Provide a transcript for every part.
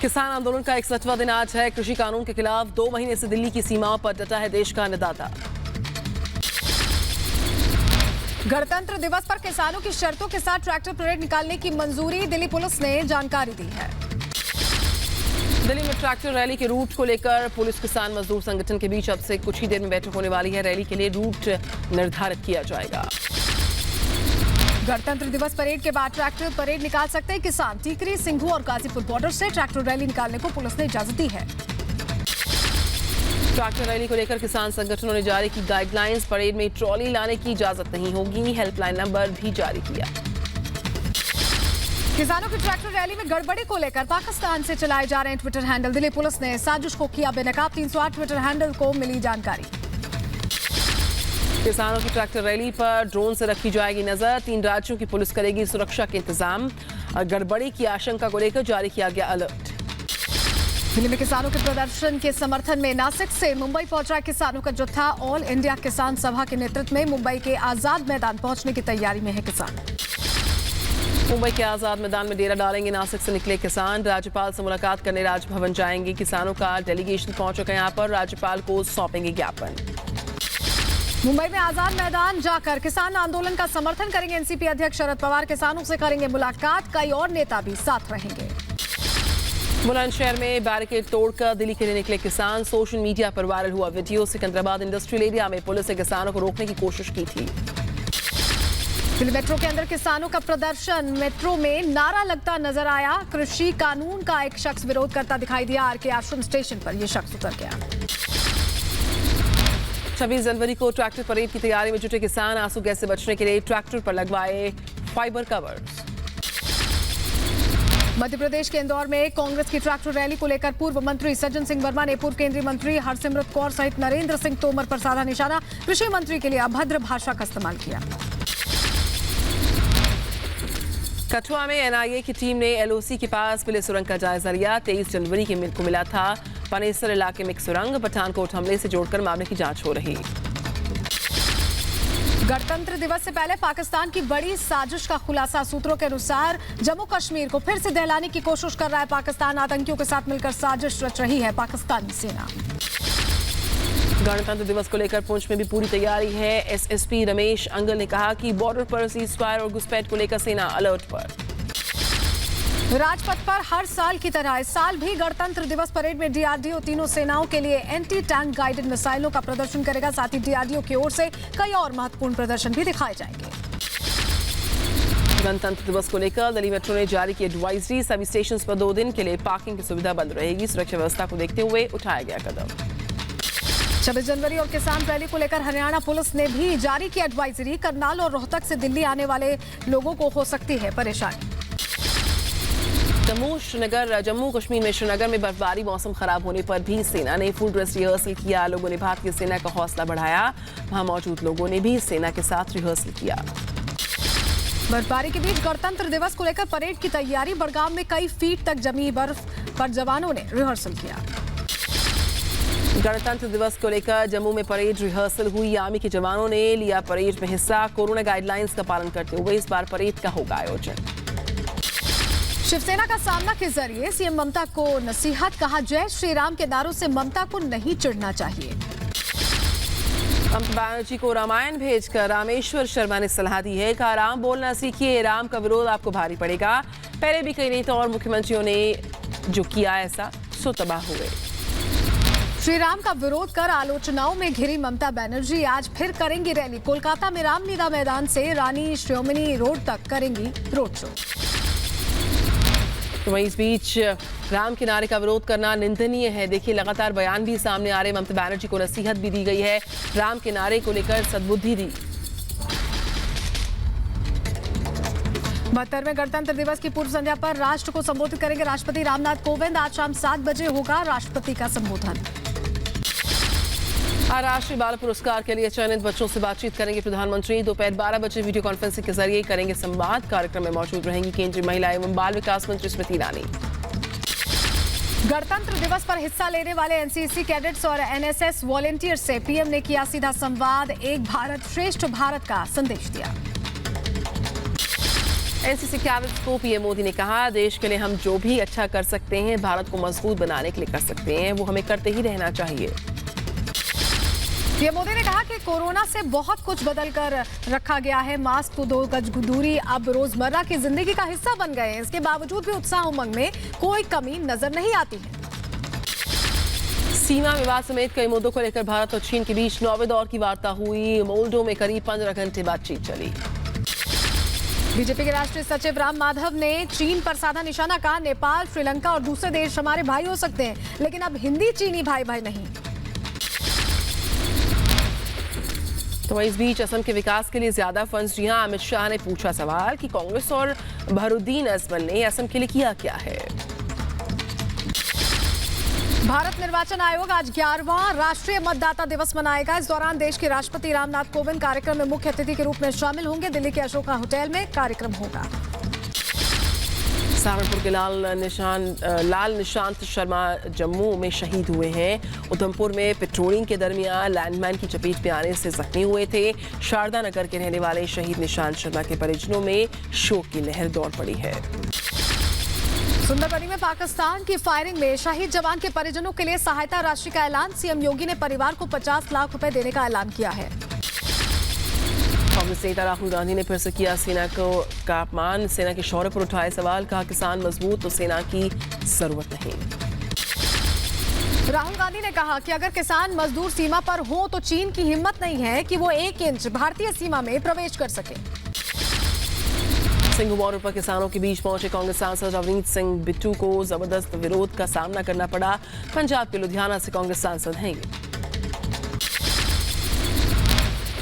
किसान आंदोलन का 61वां दिन आज है। कृषि कानून के खिलाफ 2 महीने से दिल्ली की सीमाओं पर डटा है देश का अन्नदाता। गणतंत्र दिवस पर किसानों की शर्तों के साथ ट्रैक्टर परेड निकालने की मंजूरी दिल्ली पुलिस ने जानकारी दी है। दिल्ली में ट्रैक्टर रैली के रूट को लेकर पुलिस किसान मजदूर संगठन के बीच अब से कुछ ही देर में बैठक होने वाली है। रैली के लिए रूट निर्धारित किया जाएगा। गणतंत्र दिवस परेड के बाद ट्रैक्टर परेड निकाल सकते हैं किसान। टीकरी, सिंघू और गाजीपुर बॉर्डर से ट्रैक्टर रैली निकालने को पुलिस ने इजाजत दी है। ट्रैक्टर रैली को लेकर किसान संगठनों ने जारी की गाइडलाइंस। परेड में ट्रॉली लाने की इजाजत नहीं होगी। हेल्पलाइन नंबर भी जारी किया। किसानों की ट्रैक्टर रैली में गड़बड़ी को लेकर पाकिस्तान से चलाए जा रहे हैं ट्विटर हैंडल। दिल्ली पुलिस ने साजिश को किया बेनकाब। 308 ट्विटर हैंडल को मिली जानकारी। किसानों की ट्रैक्टर रैली पर ड्रोन से रखी जाएगी नजर। 3 राज्यों की पुलिस करेगी सुरक्षा के इंतजाम। गड़बड़ी की आशंका को लेकर जारी किया गया अलर्ट। दिल्ली में किसानों के प्रदर्शन के समर्थन में नासिक से मुंबई पहुंचा किसानों का जत्था। ऑल इंडिया किसान सभा के नेतृत्व में मुंबई के आजाद मैदान पहुंचने की तैयारी में है किसान। मुंबई के आजाद मैदान में डेरा डालेंगे नासिक से निकले किसान। राज्यपाल से मुलाकात करने राजभवन जाएंगे। किसानों का डेलीगेशन पहुंचेगा यहां पर। राज्यपाल को सौंपेंगे ज्ञापन। मुंबई में आजाद मैदान जाकर किसान आंदोलन का समर्थन करेंगे एनसीपी अध्यक्ष शरद पवार। किसानों से करेंगे मुलाकात। कई और नेता भी साथ रहेंगे। बुलंदशहर में बैरिकेड तोड़कर दिल्ली के लिए निकले किसान। सोशल मीडिया पर वायरल हुआ वीडियो। सिकंदराबाद इंडस्ट्रियल एरिया में पुलिस ने किसानों को रोकने की कोशिश की थी। दिल्ली मेट्रो के अंदर किसानों का प्रदर्शन। मेट्रो में नारा लगता नजर आया। कृषि कानून का एक शख्स विरोध करता दिखाई दिया। आरके आश्रम स्टेशन पर यह शख्स उतर गया। 26 जनवरी को ट्रैक्टर परेड की तैयारी में जुटे किसान। आंसू गैस से बचने के लिए ट्रैक्टर पर लगवाए फाइबर कवर्स। मध्य प्रदेश के इंदौर में कांग्रेस की ट्रैक्टर रैली को लेकर पूर्व मंत्री सज्जन सिंह वर्मा ने पूर्व केंद्रीय मंत्री हरसिमरत कौर सहित नरेंद्र सिंह तोमर पर साधा निशाना। कृषि मंत्री के लिए अभद्र भाषा का इस्तेमाल किया। कठुआ में एनआईए की टीम ने एलओसी के पास मिले सुरंग का जायजा लिया। 23 जनवरी को मिला था पनेसर इलाके में एक सुरंग। पठानकोट हमले से जोड़कर मामले की जांच हो रही। गणतंत्र दिवस से पहले पाकिस्तान की बड़ी साजिश का खुलासा। सूत्रों के अनुसार जम्मू कश्मीर को फिर से दहलाने की कोशिश कर रहा है पाकिस्तान। आतंकियों के साथ मिलकर साजिश रच रही है पाकिस्तानी सेना। गणतंत्र दिवस को लेकर पुंछ में भी पूरी तैयारी है। एसएसपी रमेश अंगल ने कहा कि बॉर्डर पर सीजफायर और घुसपैठ को लेकर सेना अलर्ट पर। राजपथ पर हर साल की तरह इस साल भी गणतंत्र दिवस परेड में डीआरडीओ तीनों सेनाओं के लिए एंटी टैंक गाइडेड मिसाइलों का प्रदर्शन करेगा। साथ ही डीआरडीओ की ओर से कई और महत्वपूर्ण प्रदर्शन भी दिखाए जाएंगे। गणतंत्र दिवस को लेकर दिल्ली मेट्रो ने जारी की एडवाइजरी। सभी स्टेशन पर 2 दिन के लिए पार्किंग की सुविधा बंद रहेगी। सुरक्षा व्यवस्था को देखते हुए उठाया गया कदम। 26 जनवरी और किसान रैली को लेकर हरियाणा पुलिस ने भी जारी की एडवाइजरी। करनाल और रोहतक से दिल्ली आने वाले लोगों को हो सकती है परेशानी। जम्मू कश्मीर में श्रीनगर में बर्फबारी। मौसम खराब होने पर भी सेना ने फुल ड्रेस रिहर्सल किया। लोगों ने भारतीय सेना का हौसला बढ़ाया। वहां मौजूद लोगों ने भी सेना के साथ रिहर्सल किया। बर्फबारी के बीच गणतंत्र दिवस को लेकर परेड की तैयारी। बड़गाम में कई फीट तक जमी बर्फ पर जवानों ने रिहर्सल किया। गणतंत्र दिवस को लेकर जम्मू में परेड रिहर्सल हुई। आर्मी के जवानों ने लिया परेड में हिस्सा। कोरोना गाइडलाइंस का पालन करते हुए इस बार परेड का होगा आयोजन। शिवसेना का सामना के जरिए सीएम ममता को नसीहत। कहा जय श्री राम के नारों से ममता को नहीं चिढ़ना चाहिए। ममता बनर्जी को रामायण भेजकर रामेश्वर शर्मा ने सलाह दी है। कहा राम बोलना सीखिए। राम का विरोध आपको भारी पड़ेगा। पहले भी कई नेता और मुख्यमंत्रियों ने जो किया ऐसा सो तबाह हुए। श्री राम का विरोध कर आलोचनाओं में घिरी ममता बनर्जी आज फिर करेंगी रैली। कोलकाता में रामलीला मैदान से रानी श्योमनी रोड तक करेंगी रोड शो। तो वहीं इस बीच राम के नारे का विरोध करना निंदनीय है। देखिए लगातार बयान भी सामने आ रहे। ममता बनर्जी को नसीहत भी दी गई है। राम के नारे को लेकर सद्बुद्धि दी। 72वें गणतंत्र दिवस की पूर्व संध्या पर राष्ट्र को संबोधित करेंगे राष्ट्रपति रामनाथ कोविंद। आज शाम 7 बजे होगा राष्ट्रपति का संबोधन। आज राष्ट्रीय बाल पुरस्कार के लिए चयनित बच्चों से बातचीत करेंगे प्रधानमंत्री। दोपहर 12 बजे वीडियो कॉन्फ्रेंसिंग के जरिए करेंगे संवाद। कार्यक्रम में मौजूद रहेंगी केंद्रीय महिला एवं बाल विकास मंत्री स्मृति ईरानी। गणतंत्र दिवस पर हिस्सा लेने वाले एनसीसी कैडेट्स और एनएसएस वॉलेंटियर से पीएम ने किया सीधा संवाद। एक भारत श्रेष्ठ भारत का संदेश दिया। एनसीसी कैडेट्स को पीएम मोदी ने कहा, देश के लिए हम जो भी अच्छा कर सकते हैं, भारत को मजबूत बनाने के लिए कर सकते हैं, वो हमें करते ही रहना चाहिए। पीएम मोदी ने कहा कि कोरोना से बहुत कुछ बदल कर रखा गया है। मास्क तो 2 गज दूरी अब रोजमर्रा की जिंदगी का हिस्सा बन गए हैं। इसके बावजूद भी उत्साह उमंग में कोई कमी नजर नहीं आती है। सीमा विवाद समेत कई मुद्दों को लेकर भारत और चीन के बीच 9वें दौर की वार्ता हुई। मोल्डो में करीब 15 घंटे बातचीत चली। बीजेपी के राष्ट्रीय सचिव राम माधव ने चीन पर साधा निशाना, कहा नेपाल, श्रीलंका और दूसरे देश हमारे भाई हो सकते हैं, लेकिन अब हिंदी चीनी भाई भाई नहीं। तो इस बीच असम के विकास के लिए ज्यादा फंड्स, जी हां, अमित शाह ने पूछा सवाल कि कांग्रेस और भरुद्दीन अजमल ने असम के लिए किया क्या है। भारत निर्वाचन आयोग आज 11वां राष्ट्रीय मतदाता दिवस मनाएगा। इस दौरान देश के राष्ट्रपति रामनाथ कोविंद कार्यक्रम में मुख्य अतिथि के रूप में शामिल होंगे। दिल्ली के अशोका होटल में कार्यक्रम होगा। सहारनपुर के लाल निशांत शर्मा जम्मू में शहीद हुए हैं। उधमपुर में पेट्रोलिंग के दरमियान लैंडमाइन की चपेट में आने से जख्मी हुए थे। शारदा नगर के रहने वाले शहीद निशांत शर्मा के परिजनों में शोक की लहर दौड़ पड़ी है। सुंदरबनी में पाकिस्तान की फायरिंग में शहीद जवान के परिजनों के लिए सहायता राशि का ऐलान। सीएम योगी ने परिवार को 50 लाख रुपए देने का ऐलान किया है। कांग्रेस नेता राहुल गांधी ने फिर से किया सेना का अपमान। सेना के शौर्य पर उठाए सवाल, कहा किसान मजबूत तो सेना की जरूरत नहीं। राहुल गांधी ने कहा कि अगर किसान मजदूर सीमा पर हो तो चीन की हिम्मत नहीं है कि वो 1 इंच भारतीय सीमा में प्रवेश कर सके। सिंघू बॉर्डर पर किसानों के बीच पहुंचे कांग्रेस सांसद रवनीत सिंह बिट्टू को जबरदस्त विरोध का सामना करना पड़ा। पंजाब के लुधियाना से कांग्रेस सांसद हैं।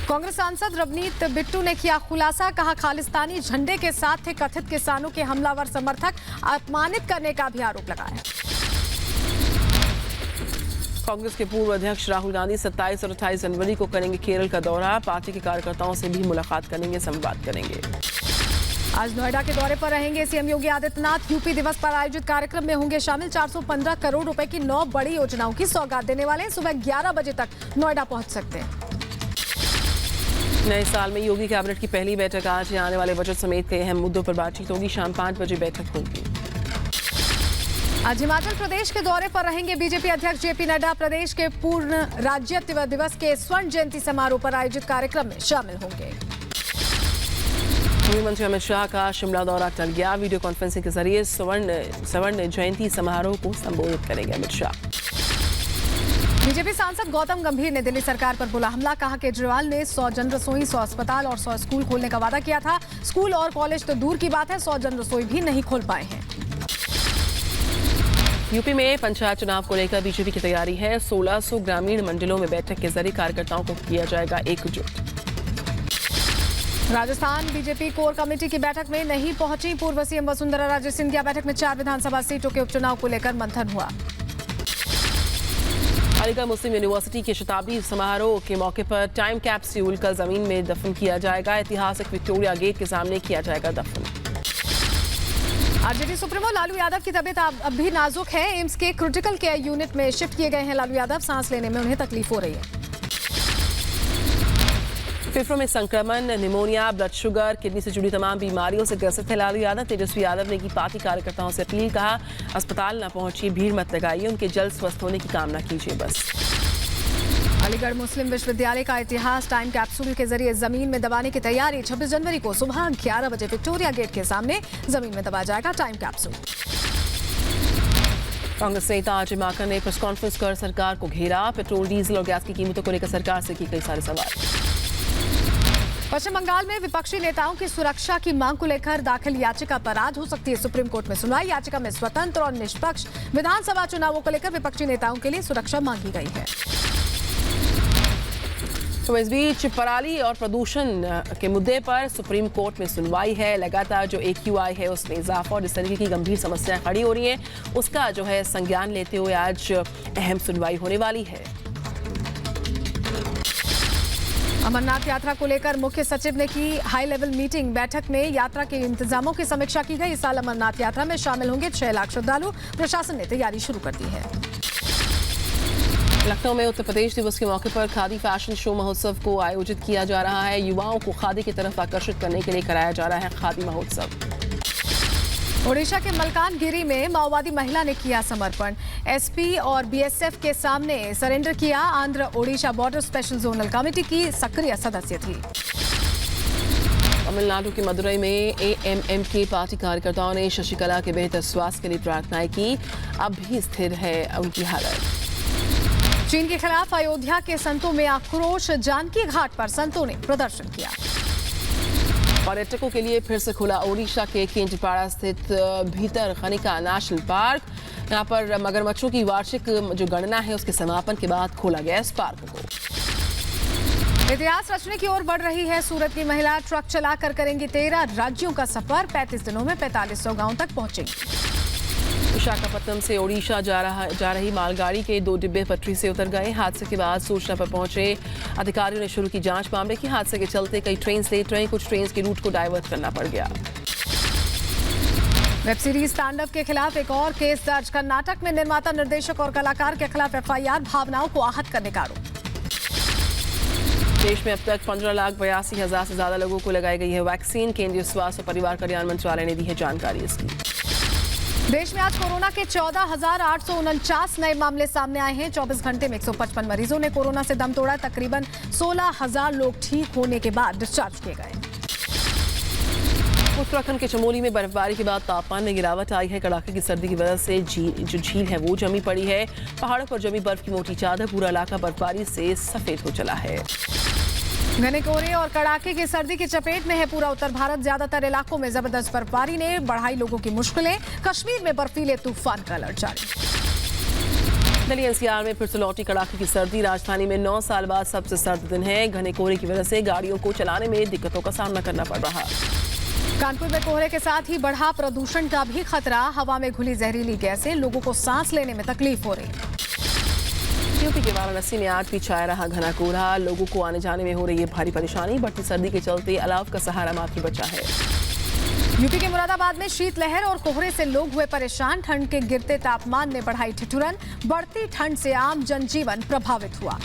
कांग्रेस सांसद रवनीत बिट्टू ने किया खुलासा, कहा खालिस्तानी झंडे के साथ थे कथित किसानों के हमलावर समर्थक, अपमानित करने का भी आरोप लगाया। कांग्रेस के पूर्व अध्यक्ष राहुल गांधी 27 और 28 जनवरी को करेंगे केरल का दौरा। पार्टी के कार्यकर्ताओं से भी मुलाकात करेंगे, संवाद करेंगे। आज नोएडा के दौरे पर रहेंगे सीएम योगी आदित्यनाथ। यूपी दिवस पर आयोजित कार्यक्रम में होंगे शामिल। 415 करोड़ रुपए की 9 बड़ी योजनाओं की सौगात देने वाले। सुबह 11 बजे तक नोएडा पहुंच सकते हैं। नए साल में योगी कैबिनेट की पहली बैठक आज है। आने वाले बजट समेत कई अहम मुद्दों पर बातचीत होगी। शाम 5 बजे बैठक होगी। आज हिमाचल प्रदेश के दौरे पर रहेंगे बीजेपी अध्यक्ष जेपी नड्डा। प्रदेश के पूर्ण राज्यत्व दिवस के स्वर्ण जयंती समारोह पर आयोजित कार्यक्रम में शामिल होंगे। गृह मंत्री अमित शाह का शिमला दौरा टल गया। वीडियो कॉन्फ्रेंसिंग के जरिए स्वर्ण जयंती समारोह को संबोधित करेंगे अमित शाह। बीजेपी सांसद गौतम गंभीर ने दिल्ली सरकार पर बोला हमला, कहा केजरीवाल ने 100 जन रसोई, 100 अस्पताल और 100 स्कूल खोलने का वादा किया था। स्कूल और कॉलेज तो दूर की बात है, 100 जन रसोई भी नहीं खोल पाए हैं। यूपी में पंचायत चुनाव को लेकर बीजेपी की तैयारी है। 1600 ग्रामीण मंडलों में बैठक के जरिए कार्यकर्ताओं को किया जाएगा एकजुट। राजस्थान बीजेपी कोर कमेटी की बैठक में नहीं पहुंची पूर्व सीएम वसुंधरा राजे सिंधिया। बैठक में 4 विधानसभा सीटों के उपचुनाव को लेकर मंथन हुआ। अलीगढ़ मुस्लिम यूनिवर्सिटी के शताब्दी समारोह के मौके पर टाइम कैप्सूल कल जमीन में दफन किया जाएगा। ऐतिहासिक विक्टोरिया गेट के सामने किया जाएगा दफन। आरजेडी सुप्रीमो लालू यादव की तबीयत अब भी नाजुक है। एम्स के क्रिटिकल केयर यूनिट में शिफ्ट किए गए हैं लालू यादव। सांस लेने में उन्हें तकलीफ हो रही है। फेफड़ों में संक्रमण, निमोनिया, ब्लड शुगर, किडनी से जुड़ी तमाम बीमारियों से ग्रसित है लालू यादव। तेजस्वी यादव ने की पार्टी कार्यकर्ताओं से अपील, कहा अस्पताल न पहुंचिए, भीड़ मत लगाइए, उनके जल्द स्वस्थ होने की कामना कीजिए बस। अलीगढ़ मुस्लिम विश्वविद्यालय का इतिहास टाइम कैप्सूल के जरिए जमीन में दबाने की तैयारी। 26 जनवरी को सुबह 11 बजे विक्टोरिया गेट के सामने जमीन में दबाया जाएगा टाइम कैप्सूल। कांग्रेस नेता अजय माकन ने प्रेस कॉन्फ्रेंस कर सरकार को घेरा। पेट्रोल, डीजल और गैस की कीमतों को लेकर सरकार से की कई सारे सवाल। पश्चिम बंगाल में विपक्षी नेताओं की सुरक्षा की मांग को लेकर दाखिल याचिका पर आज हो सकती है सुप्रीम कोर्ट में सुनवाई। याचिका में स्वतंत्र और निष्पक्ष विधानसभा चुनावों को लेकर विपक्षी नेताओं के लिए सुरक्षा मांगी गई है। तो इस बीच पराली और प्रदूषण के मुद्दे पर सुप्रीम कोर्ट में सुनवाई है। लगातार जो AQI है उसमें इजाफा और इस तरीके की गंभीर समस्याएं खड़ी हो रही हैं, उसका जो है संज्ञान लेते हुए आज अहम सुनवाई होने वाली है। अमरनाथ यात्रा को लेकर मुख्य सचिव ने की हाई लेवल मीटिंग। बैठक में यात्रा के इंतजामों की समीक्षा की गई। इस साल अमरनाथ यात्रा में शामिल होंगे 6 लाख श्रद्धालु। प्रशासन ने तैयारी शुरू कर दी है। लखनऊ में उत्तर प्रदेश दिवस के मौके पर खादी फैशन शो महोत्सव को आयोजित किया जा रहा है। युवाओं को खादी की तरफ आकर्षित करने के लिए कराया जा रहा है खादी महोत्सव। ओडिशा के मलकानगिरी में माओवादी महिला ने किया समर्पण। एसपी और बीएसएफ के सामने सरेंडर किया। Andhra Odisha border special zonal committee की सक्रिय सदस्य थी। तमिलनाडु के मदुरई में एएमएम के पार्टी कार्यकर्ताओं ने शशिकला के बेहतर स्वास्थ्य के लिए प्रार्थनाएं की। अब भी स्थिर है उनकी हालत। चीन के खिलाफ अयोध्या के संतों में आक्रोश। जानकी घाट पर संतों ने प्रदर्शन किया। पर्यटकों के लिए फिर से खुला ओडिशा के केंद्रपाड़ा स्थित भीतरकनिका नेशनल पार्क। यहाँ पर मगरमच्छों की वार्षिक जो गणना है उसके समापन के बाद खोला गया इस पार्क को। इतिहास रचने की ओर बढ़ रही है सूरत की महिला। ट्रक चलाकर करेंगी 13 राज्यों का सफर। 35 दिनों में 4500 गांव तक पहुंचेंगी। विशाखापट्टनम से ओडिशा जा रही मालगाड़ी के 2 डिब्बे पटरी से उतर गए। हादसे के बाद सूचना पर पहुंचे अधिकारियों ने शुरू की जांच। मामले की हादसे के चलते कई ट्रेन लेट रही। कुछ ट्रेन के रूट को डाइवर्ट करना पड़ गया। वेब सीरीज तांडव के खिलाफ एक और केस दर्ज। कर्नाटक में निर्माता, निर्देशक और कलाकार के खिलाफ एफआईआर। भावनाओं को आहत करने का आरोप। देश में अब तक 15,82,000 से ज्यादा लोगों को लगाई गई है वैक्सीन। केंद्रीय स्वास्थ्य और परिवार कल्याण मंत्रालय ने दी है जानकारी इसकी। देश में आज कोरोना के 14,849 नए मामले सामने आए हैं। 24 घंटे में 155 मरीजों ने कोरोना से दम तोड़ा। तकरीबन 16,000 लोग ठीक होने के बाद डिस्चार्ज किए गए। उत्तराखंड के चमोली में बर्फबारी के बाद तापमान में गिरावट आई है। कड़ाके की सर्दी की वजह से जो झील है वो जमी पड़ी है। पहाड़ों पर जमी बर्फ की मोटी चादर। पूरा इलाका बर्फबारी से सफेद हो चला है। घने कोहरे और कड़ाके की सर्दी की चपेट में है पूरा उत्तर भारत। ज्यादातर इलाकों में जबरदस्त बर्फबारी ने बढ़ाई लोगों की मुश्किलें। कश्मीर में बर्फीले तूफान का अलर्ट जारी। दिल्ली एनसीआर में फिर से लौटी कड़ाके की सर्दी। राजधानी में 9 साल बाद सबसे सर्द दिन है। घने कोहरे की वजह से गाड़ियों को चलाने में दिक्कतों का सामना करना पड़ रहा। कानपुर में कोहरे के साथ ही बढ़ा प्रदूषण का भी खतरा। हवा में घुली जहरीली गैसें। लोगों को सांस लेने में तकलीफ हो रही। यूपी के वाराणसी में आज भी छाया रहा घना कोहरा। लोगों को आने जाने में हो रही है भारी परेशानी। बढ़ती सर्दी के चलते अलाव का सहारा मात्र बचा है। यूपी के मुरादाबाद में शीतलहर और कोहरे से लोग हुए परेशान। ठंड के गिरते तापमान ने बढ़ाई ठिठुरन। बढ़ती ठंड से आम जनजीवन प्रभावित हुआ।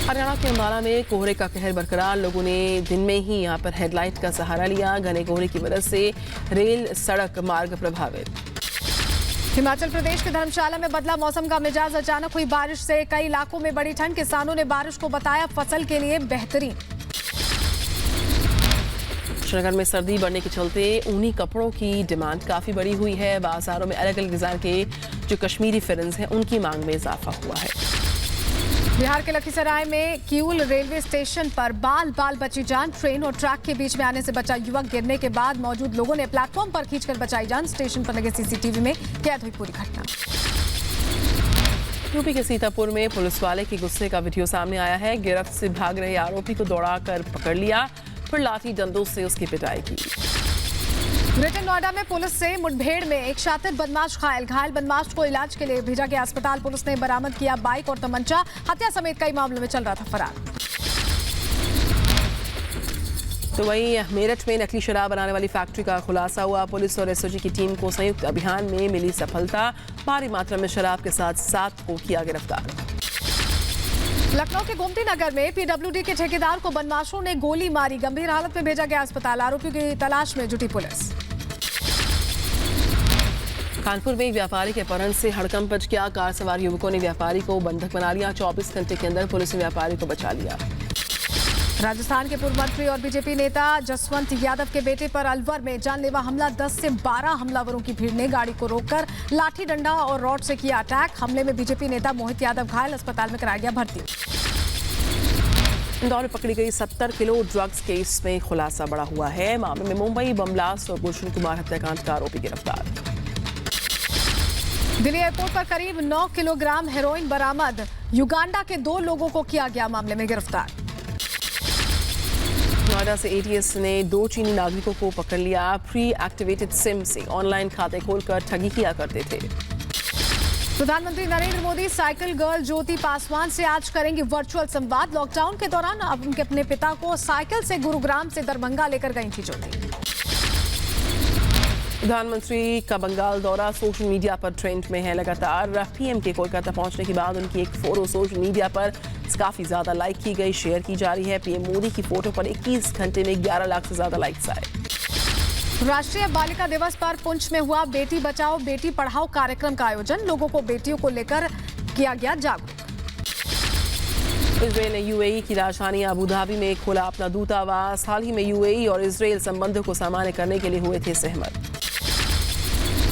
हरियाणा के अंबाला में कोहरे का कहर बरकरार। लोगों ने दिन में ही यहां पर हेडलाइट का सहारा लिया। घने कोहरे की वजह से रेल सड़क मार्ग प्रभावित। हिमाचल प्रदेश के धर्मशाला में बदला मौसम का मिजाज। अचानक हुई बारिश से कई इलाकों में बड़ी ठंड। किसानों ने बारिश को बताया फसल के लिए बेहतरीन। श्रीनगर में सर्दी बढ़ने के चलते ऊनी कपड़ों की डिमांड काफी बढ़ी हुई है। बाजारों में अलग अलग डिजाइन के जो कश्मीरी फिरंज हैं उनकी मांग में इजाफा हुआ है। बिहार के लखीसराय में किऊल रेलवे स्टेशन पर बाल बची जान। ट्रेन और ट्रैक के बीच में आने से बचा युवक। गिरने के बाद मौजूद लोगों ने प्लेटफॉर्म पर खींचकर बचाई जान। स्टेशन पर लगे सीसीटीवी में कैद हुई पूरी घटना। यूपी के सीतापुर में पुलिस वाले के गुस्से का वीडियो सामने आया है। गिरफ्त से भाग रहे आरोपी को दौड़ाकर पकड़ लिया। फिर लाठी डंडों से उसकी पिटाई की। ग्रेटर नोएडा में पुलिस से मुठभेड़ में एक शातिर बदमाश घायल बदमाश को इलाज के लिए भेजा गया अस्पताल। पुलिस ने बरामद किया बाइक और तमंचा। हत्या समेत कई मामलों में चल रहा था फरार। तो वहीं मेरठ में नकली शराब बनाने वाली फैक्ट्री का खुलासा हुआ। पुलिस और एसओजी की टीम को संयुक्त अभियान में मिली सफलता। भारी मात्रा में शराब के साथ 7 को किया गिरफ्तार। लखनऊ के गोमती नगर में पीडब्ल्यूडी के ठेकेदार को बदमाशों ने गोली मारी। गंभीर हालत में भेजा गया अस्पताल। आरोपियों की तलाश में जुटी पुलिस। कानपुर में एक व्यापारी के अपहरण से हड़कंप मच गया। कार सवार युवकों ने व्यापारी को बंधक बना लिया। 24 घंटे के अंदर पुलिस ने व्यापारी को बचा लिया। राजस्थान के पूर्व मंत्री और बीजेपी नेता जसवंत यादव के बेटे पर अलवर में जानलेवा हमला। 10 से 12 हमलावरों की भीड़ ने गाड़ी को रोककर लाठी डंडा और रॉड से किया अटैक। हमले में बीजेपी नेता मोहित यादव घायल। अस्पताल में कराया गया भर्ती। इंदौर में पकड़ी गई 70 किलो ड्रग्स केस में खुलासा बड़ा हुआ है। मामले में मुंबई बम ब्लास्ट और गुलशन कुमार हत्याकांड का आरोपी गिरफ्तार। दिल्ली एयरपोर्ट पर करीब 9 किलोग्राम हेरोइन बरामद। युगांडा के 2 लोगों को किया गया मामले में गिरफ्तार। नोएडा से एटीएस ने 2 चीनी नागरिकों को पकड़ लिया। प्री एक्टिवेटेड सिम से ऑनलाइन खाते खोलकर ठगी किया करते थे। प्रधानमंत्री नरेंद्र मोदी साइकिल गर्ल ज्योति पासवान से आज करेंगे वर्चुअल संवाद। लॉकडाउन के दौरान अब उनके अपने पिता को साइकिल से गुरुग्राम से दरभंगा लेकर गई थी ज्योति। प्रधानमंत्री का बंगाल दौरा सोशल मीडिया पर ट्रेंड में है लगातार। पीएम के कोलकाता पहुंचने के बाद उनकी एक फोटो सोशल मीडिया पर काफी ज्यादा लाइक की गई, शेयर की जा रही है। पीएम मोदी की फोटो पर 21 घंटे में 11 लाख से ज्यादा लाइक्स आए। राष्ट्रीय बालिका दिवस पर पुंछ में हुआ बेटी बचाओ बेटी पढ़ाओ कार्यक्रम का आयोजन। लोगों को बेटियों को लेकर किया गया जागरूक। इजरायल ने यूएई की राजधानी अबू धाबी में खोला अपना दूतावास। हाल ही में यूएई और इजरायल संबंधों को सामान्य करने के लिए हुए थे सहमत।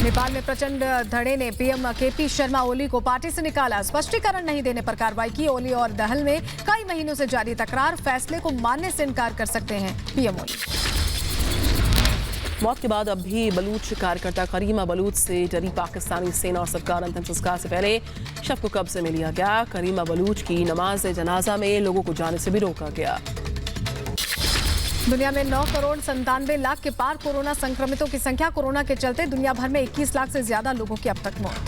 नेपाल में प्रचंड धड़े ने पीएम केपी शर्मा ओली को पार्टी से निकाला। स्पष्टीकरण नहीं देने पर कार्रवाई की। ओली और दहल में कई महीनों से जारी तकरार, फैसले को मानने से इनकार कर सकते हैं पीएम ओली। मौत के बाद अब भी बलूच कार्यकर्ता करीमा बलूच से डरी पाकिस्तानी सेना और सरकार अंतिम संस्कार से पहले शव को कब्जे में लिया गया। करीमा बलूच की नमाज जनाजा में लोगों को जाने से भी रोका गया। दुनिया में 9 करोड़ 97 लाख के पार कोरोना संक्रमितों की संख्या। कोरोना के चलते दुनिया भर में 21 लाख से ज्यादा लोगों की अब तक मौत।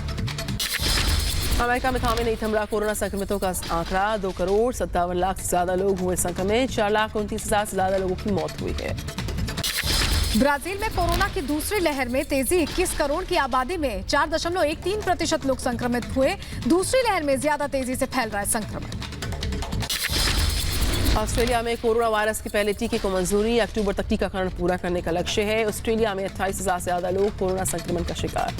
अमेरिका में थामे नहीं थम रहा कोरोना संक्रमितों का आंकड़ा। 2 करोड़ 57 लाख से ज्यादा लोग हुए संक्रमित। 4,29,000 से ज्यादा लोगों की मौत हुई है। ब्राजील में कोरोना की दूसरी लहर में तेजी। 21 करोड़ की आबादी में 4.13% लोग संक्रमित हुए। दूसरी लहर में ज्यादा तेजी से फैल रहा है संक्रमण। ऑस्ट्रेलिया में कोरोना वायरस के पहले टीके को मंजूरी। अक्टूबर तक टीकाकरण पूरा करने का लक्ष्य है। ऑस्ट्रेलिया में 28,000 से ज्यादा लोग कोरोना संक्रमण का शिकार।